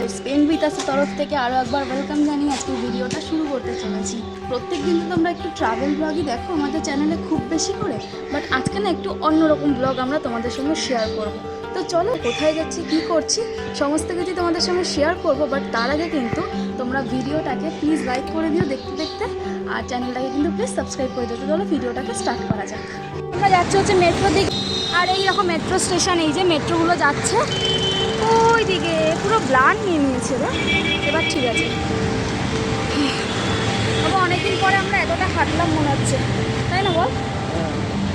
Guys, pen with আসের তরফ থেকে আরও একবার ওয়েলকাম জানিয়ে আজকে ভিডিওটা শুরু করতে চলেছি। প্রত্যেক দিন তো তোমরা একটু ট্রাভেল ব্লগই দেখো আমাদের চ্যানেলে খুব বেশি করে, বাট আজকে না একটু অন্যরকম ব্লগ আমরা তোমাদের সঙ্গে শেয়ার করব। তো চলো, কোথায় যাচ্ছি, কী করছি, সমস্ত কিছু তোমাদের সঙ্গে শেয়ার করব। বাট তার আগে কিন্তু তোমরা ভিডিওটাকে প্লিজ লাইক করে দিও দেখতে দেখতে, আর চ্যানেলটাকে কিন্তু প্লিজ সাবস্ক্রাইব করে দিও। তো চলো ভিডিওটাকে স্টার্ট করা যাক। আমরা যাচ্ছি হচ্ছে মেট্রো দিকে, আর এই রকম মেট্রো স্টেশন, এই যে মেট্রোগুলো যাচ্ছে ওই দিকে, পুরো ব্লান নিয়ে নিয়েছে রে। এবার ঠিক আছে, তবে অনেকদিন পরে আমরা এতটা হাঁটলাম মনে হচ্ছে, তাই না বল?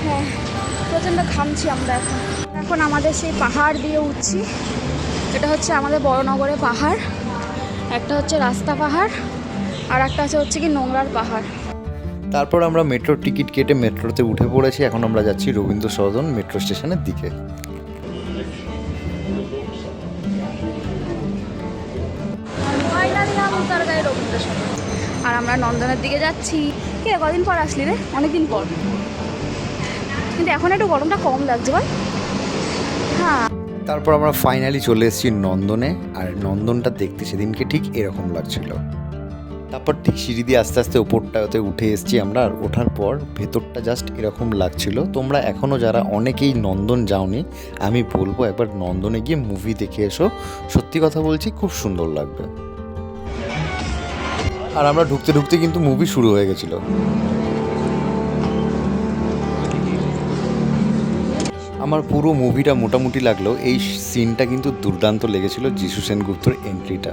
হ্যাঁ, প্রচণ্ড ঘামছি আমরা এখন। এখন আমাদের সেই পাহাড় দিয়ে উঠছি। এটা হচ্ছে আমাদের বড়নগরের পাহাড়, একটা হচ্ছে রাস্তা পাহাড়, আর একটা হচ্ছে কি নোংরার পাহাড়। তারপর আমরা মেট্রোর টিকিট কেটে মেট্রোতে উঠে পড়েছি। এখন আমরা যাচ্ছি রবীন্দ্র সদন মেট্রো স্টেশনের দিকে। রবীন্দ্র সদন, আর আমরা নন্দনের দিকে যাচ্ছি। কে কদিন পর আসলি রে? অনেকদিন পর, কিন্তু এখন একটু গরমটা কম লাগছে বল। হ্যাঁ, তারপর আমরা ফাইনালি চলে এসেছি নন্দনে, আর নন্দনটা দেখতে সেদিনকে ঠিক এরকম লাগছিল। তারপর ঠিক সিঁড়ি দিয়ে আস্তে আস্তে ওপরটাতে উঠে এসেছি আমরা, আর ওঠার পর ভেতরটা জাস্ট এরকম লাগছিল। তোমরা এখনও যারা অনেকেই নন্দন যাওনি, আমি বলবো একবার নন্দনে গিয়ে মুভি দেখে এসো। সত্যি কথা বলছি, খুব সুন্দর লাগবে। আর আমরা ঢুকতে ঢুকতে কিন্তু মুভি শুরু হয়ে গেছিলো। আমার পুরো মুভিটা মোটামুটি লাগলো, এই সিনটা কিন্তু দুর্দান্ত লেগেছিল, যিশু সেনগুপ্তর এন্ট্রিটা।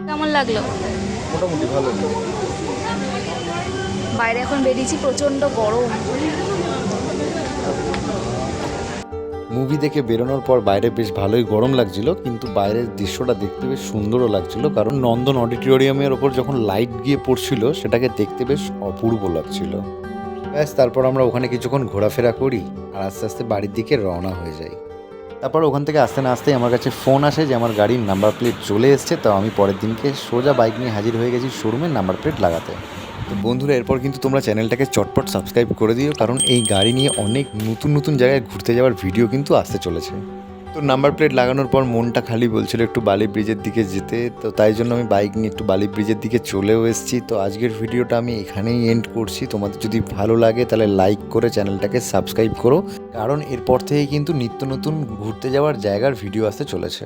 কেমন লাগলো? মোটামুটি ভালো। বাইরে এখন বেরিয়েছি, প্রচণ্ড গরম। মুভি দেখে বেরোনোর পর বাইরে বেশ ভালোই গরম লাগছিল, কিন্তু বাইরের দৃশ্যটা দেখতে বেশ সুন্দরও লাগছিল, কারণ নন্দন অডিটোরিয়ামের ওপর যখন লাইট গিয়ে পড়ছিল সেটাকে দেখতে বেশ অপূর্ব লাগছিল। ব্যাস, তারপর আমরা ওখানে কিছুক্ষণ ঘোরাফেরা করি আর আস্তে আস্তে বাড়ির দিকে রওনা হয়ে যাই। তারপর ওখান থেকে আসতে না আসতেই আমার কাছে ফোন আসে যে আমার গাড়ির নাম্বার প্লেট চলে এসছে। তো আমি পরের দিনকে সোজা বাইক নিয়ে হাজির হয়ে গেছি শোরুমের নাম্বার প্লেট লাগাতে। তো বন্ধুরা, এরপর কিন্তু তোমরা চ্যানেলটাকে চটপট সাবস্ক্রাইব করে দিও, কারণ এই গাড়ি নিয়ে অনেক নতুন নতুন জায়গায় ঘুরতে যাওয়ার ভিডিও কিন্তু আসতে চলেছে। তো নাম্বার প্লেট লাগানোর পর মনটা খালি বলছিল একটু বালি ব্রিজের দিকে যেতে, তো তাই জন্য আমি বাইক নিয়ে একটু বালি ব্রিজের দিকে চলেও এসেছি। তো আজকের ভিডিওটা আমি এখানেই এন্ড করছি। তোমাদের যদি ভালো লাগে তাহলে লাইক করে চ্যানেলটাকে সাবস্ক্রাইব করো, কারণ এরপর থেকে কিন্তু নিত্য নতুন ঘুরতে যাওয়ার জায়গার ভিডিও আসতে চলেছে।